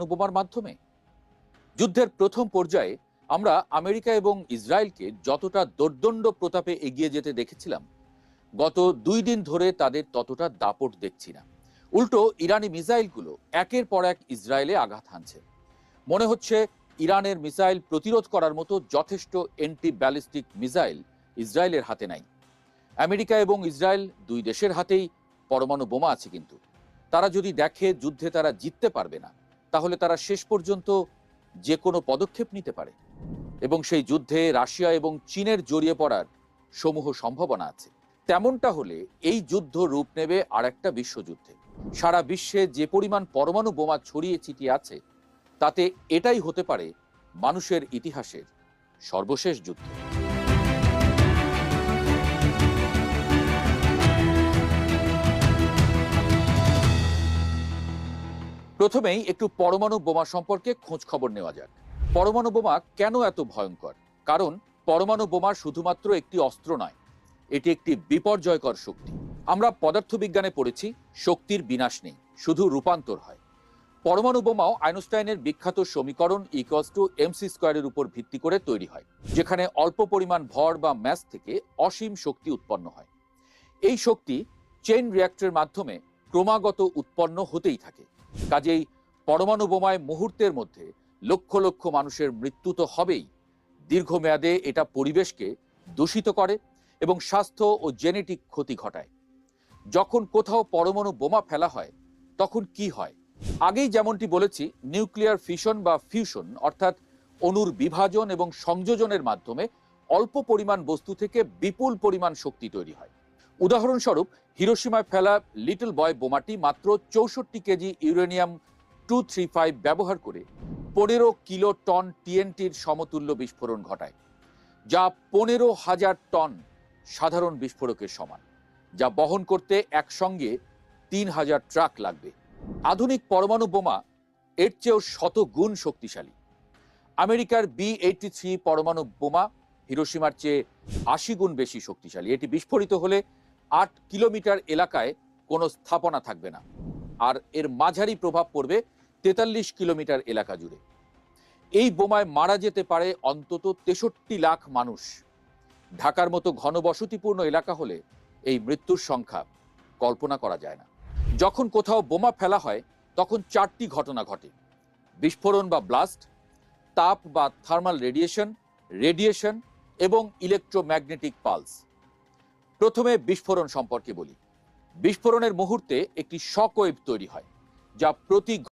পরমাণু বোমার মাধ্যমে? যুদ্ধের প্রথম পর্যায়ে আমরা আমেরিকা এবং ইসরায়েলকে যতটা দোর্দণ্ড প্রতাপে এগিয়ে যেতে দেখেছিলাম, গত 2 দিন ধরে তাদের ততটা দাপট দেখছি না। উল্টো ইরানি মিসাইলগুলো একের পর এক ইসরায়েলে আঘাত হানছে। মনে হচ্ছে ইরানের মিসাইল প্রতিরোধ করার মতো যথেষ্ট অ্যান্টি ব্যালিস্টিক মিসাইল ইসরায়েলের হাতে নাই। আমেরিকা এবং ইসরায়েল দুই দেশের হাতেই পরমাণু বোমা আছে, কিন্তু তারা যদি দেখে যুদ্ধে তারা জিততে পারবে না, তাহলে তারা শেষ পর্যন্ত যে কোনো পদক্ষেপ নিতে পারে এবং সেই যুদ্ধে রাশিয়া এবং চীনের জড়িয়ে পড়ার সমূহ সম্ভাবনা আছে। তেমনটা হলে এই যুদ্ধ রূপ নেবে আর একটা বিশ্বযুদ্ধে। সারা বিশ্বে যে পরিমাণ পরমাণু বোমা ছড়িয়ে ছিটিয়ে আছে, তাতে এটাই হতে পারে মানুষের ইতিহাসের সর্বশেষ যুদ্ধ। প্রথমেই একটু পরমাণু বোমা সম্পর্কে খোঁজ খবর নেওয়া যাক। পরমাণু বোমা কেন এত ভয়ঙ্কর? কারণ পরমাণু বোমা শুধুমাত্র একটি অস্ত্র নয়, এটি একটি বিপর্যয়কর শক্তি। আমরা পদার্থবিজ্ঞানে পড়েছি, শক্তির বিনাশ নেই, শুধু রূপান্তর হয়। পরমাণু বোমাও আইনস্টাইনের বিখ্যাত সমীকরণ E=mc² উপর ভিত্তি করে তৈরি হয়, যেখানে অল্প পরিমাণ ভর বা ম্যাস থেকে অসীম শক্তি উৎপন্ন হয়। এই শক্তি চেইন রিঅ্যাক্টরের মাধ্যমে ক্রমাগত উৎপন্ন হতেই থাকে। কাজেই পরমাণু বোমায় মুহূর্তের মধ্যে লক্ষ লক্ষ মানুষের মৃত্যু তো হবেই, দীর্ঘমেয়াদে এটা পরিবেশকে দূষিত করে এবং স্বাস্থ্য ও জেনেটিক ক্ষতি ঘটায়। যখন কোথাও পরমাণু বোমা ফেলা হয়, তখন কি হয়? আগেই যেমনটি বলেছি, নিউক্লিয়ার ফিশন বা ফিউশন, অর্থাৎ অণুর বিভাজন এবং সংযোজনের মাধ্যমে অল্প পরিমাণ বস্তু থেকে বিপুল পরিমাণ শক্তি তৈরি হয়। উদাহরণস্বরূপ, হিরোশিমায় ফেলা লিটল বয় বোমাটি মাত্র 64 কেজি ইউরেনিয়াম 235 ব্যবহার করে 15 কিলোটন টিএনটির সমতুল্য বিস্ফোরণ ঘটায়, যা 15,000 টন সাধারণ বিস্ফোরকের সমান, যা বহন করতে একসঙ্গে 3,000 ট্রাক লাগবে। আধুনিক পরমাণু বোমা এর চেয়েও শত গুণ শক্তিশালী। আমেরিকার B-83 পরমাণু বোমা হিরোশিমার চেয়ে 80 গুণ বেশি শক্তিশালী। এটি বিস্ফোরিত হলে 8 কিলোমিটার এলাকায় কোনো স্থাপনা থাকবে না, আর এর মাঝারি প্রভাব পড়বে 43 কিলোমিটার এলাকা জুড়ে। এই বোমায় মারা যেতে পারে অন্তত 63 লাখ মানুষ। ঢাকার মতো ঘনবসতিপূর্ণ এলাকা হলে এই মৃত্যুর সংখ্যা কল্পনা করা যায় না। যখন কোথাও বোমা ফেলা হয়, তখন 4টি ঘটনা ঘটে: বিস্ফোরণ বা ব্লাস্ট, তাপ বা থার্মাল রেডিয়েশন এবং ইলেকট্রোম্যাগনেটিক পালস। প্রথমে বিস্ফোরণ সম্পর্কে বলি। বিস্ফোরণের মুহূর্তে একটি শক ওয়েভ তৈরি হয়, যা প্রতি